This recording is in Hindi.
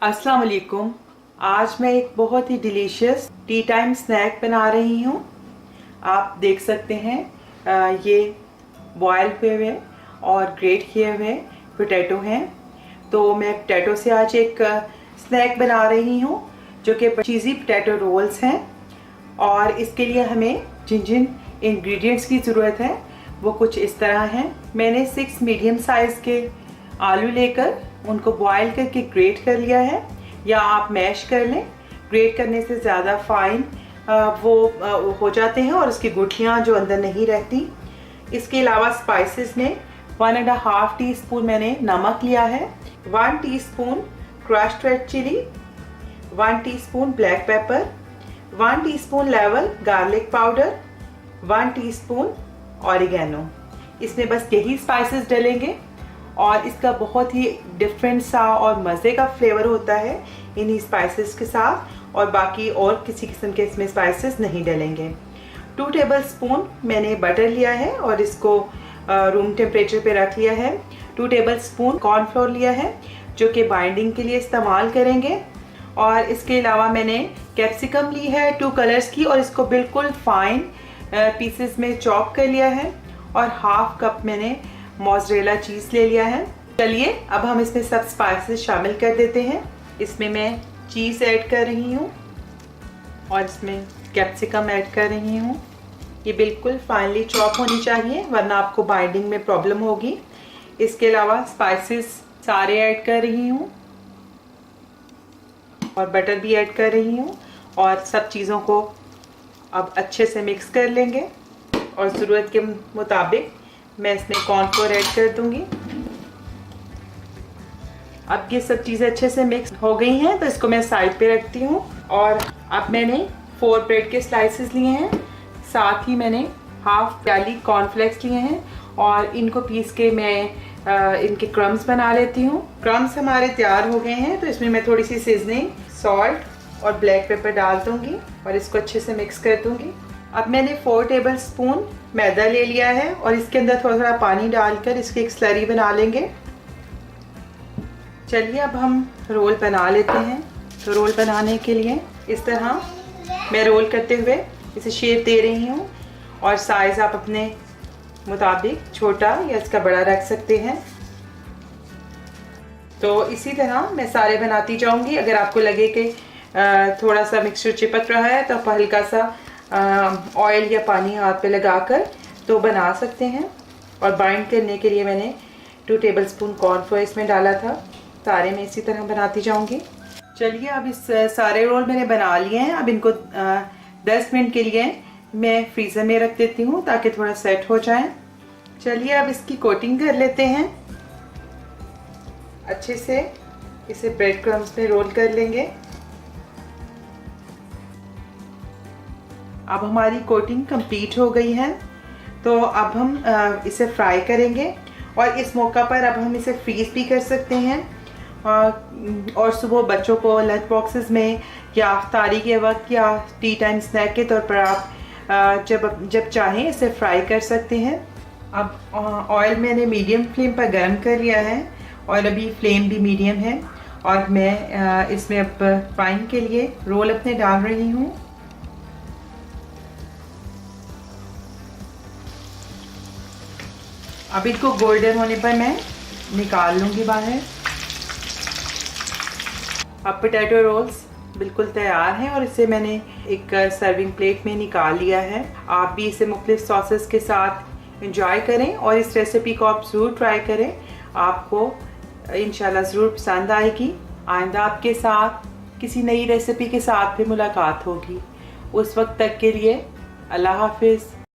अस्सलाम वालेकुम। आज मैं एक बहुत ही डिलीशियस टी टाइम स्नैक बना रही हूँ। आप देख सकते हैं ये बॉयल हुए हुए और ग्रेट किए हुए पोटैटो हैं। तो मैं पोटैटो से आज एक स्नैक बना रही हूँ जो कि चीज़ी पोटैटो रोल्स हैं। और इसके लिए हमें जिन जिन इंग्रेडिएंट्स की ज़रूरत है वो कुछ इस तरह हैं। मैंने 6 मीडियम साइज़ के आलू लेकर उनको बॉयल करके ग्रेट कर लिया है, या आप मैश कर लें। ग्रेट करने से ज़्यादा फाइन वो हो जाते हैं और उसकी गुठलियाँ जो अंदर नहीं रहती। इसके अलावा स्पाइसेस में 1.5 टीस्पून मैंने नमक लिया है, 1 teaspoon crushed red chilli, 1 teaspoon black pepper, 1 teaspoon level garlic powder, 1 teaspoon oregano. इसमें बस यही स्पाइसेस डलेंगे और इसका बहुत ही डिफरेंट सा और मज़े का फ्लेवर होता है इन्हीं स्पाइसेस के साथ, और बाकी और किसी किस्म के इसमें स्पाइसेस नहीं डलेंगे। 2 टेबलस्पून मैंने बटर लिया है और इसको रूम टेम्परेचर पे रख लिया है। 2 टेबलस्पून कॉर्नफ्लोर लिया है जो कि बाइंडिंग के लिए इस्तेमाल करेंगे। और इसके अलावा मैंने कैप्सिकम ली है 2 कलर्स की और इसको बिल्कुल फाइन पीसेस में चॉप कर लिया है। और 1/2 कप मैंने मोज़रेला चीज़ ले लिया है। चलिए अब हम इसमें सब स्पाइसेस शामिल कर देते हैं। इसमें मैं चीज़ ऐड कर रही हूँ और इसमें कैप्सिकम ऐड कर रही हूँ। ये बिल्कुल फाइनली चॉप होनी चाहिए वरना आपको बाइंडिंग में प्रॉब्लम होगी। इसके अलावा स्पाइसेस सारे ऐड कर रही हूँ और बटर भी ऐड कर रही हूँ, और सब चीज़ों को अब अच्छे से मिक्स कर लेंगे। और ज़रूरत के मुताबिक मैं इसमें कॉर्नफ्लोर ऐड कर दूंगी। अब ये सब चीज़ें अच्छे से मिक्स हो गई हैं तो इसको मैं साइड पे रखती हूँ। और अब मैंने 4 ब्रेड के स्लाइसेस लिए हैं, साथ ही मैंने 1/2 प्याली कॉर्नफ्लेक्स लिए हैं और इनको पीस के मैं इनके क्रम्स बना लेती हूँ। क्रम्स हमारे तैयार हो गए हैं तो इसमें मैं थोड़ी सी सीजनिंग, सॉल्ट और ब्लैक पेपर डाल दूँगी और इसको अच्छे से मिक्स कर दूँगी। अब मैंने 4 टेबलस्पून मैदा ले लिया है और इसके अंदर थोड़ा थोड़ा पानी डालकर इसकी एक स्लरी बना लेंगे। चलिए अब हम रोल बना लेते हैं। तो रोल बनाने के लिए इस तरह मैं रोल करते हुए इसे शेप दे रही हूँ, और साइज़ आप अपने मुताबिक छोटा या इसका बड़ा रख सकते हैं। तो इसी तरह मैं सारे बनाती जाऊँगी। अगर आपको लगे कि थोड़ा सा मिक्सचर चिपक रहा है तो आप हल्का सा ऑयल या पानी हाथ पे लगाकर तो बना सकते हैं। और बाइंड करने के लिए मैंने 2 टेबलस्पून कॉर्नफ्लोर इसमें डाला था। सारे मैं इसी तरह बनाती जाऊंगी। चलिए अब इस सारे रोल मैंने बना लिए हैं। अब इनको 10 मिनट के लिए मैं फ्रीज़र में रख देती हूँ ताकि थोड़ा सेट हो जाए। चलिए अब इसकी कोटिंग कर लेते हैं। अच्छे से इसे ब्रेड क्रम्स में रोल कर लेंगे। अब हमारी कोटिंग कंप्लीट हो गई है तो अब हम इसे फ्राई करेंगे। और इस मौका पर अब हम इसे फ्रीज़ भी कर सकते हैं और सुबह बच्चों को लंच बॉक्सेस में या इफ्तारी के वक्त या टी टाइम स्नैक के तौर पर आप जब चाहें इसे फ्राई कर सकते हैं। अब ऑयल मैंने मीडियम फ्लेम पर गर्म कर लिया है और अभी फ्लेम भी मीडियम है, और मैं इसमें अब फ्राइंग के लिए रोल अपने डाल रही हूँ। अब इसको गोल्डन होने पर मैं निकाल लूँगी बाहर। अब पोटैटो रोल्स बिल्कुल तैयार हैं और इसे मैंने एक सर्विंग प्लेट में निकाल लिया है। आप भी इसे मुख्तलिफ सॉसेस के साथ एंजॉय करें और इस रेसिपी को आप ज़रूर ट्राई करें। आपको इंशाल्लाह ज़रूर पसंद आएगी। आइंदा आपके साथ किसी नई रेसिपी के साथ भी मुलाकात होगी। उस वक्त तक के लिए अल्लाह हाफिज़।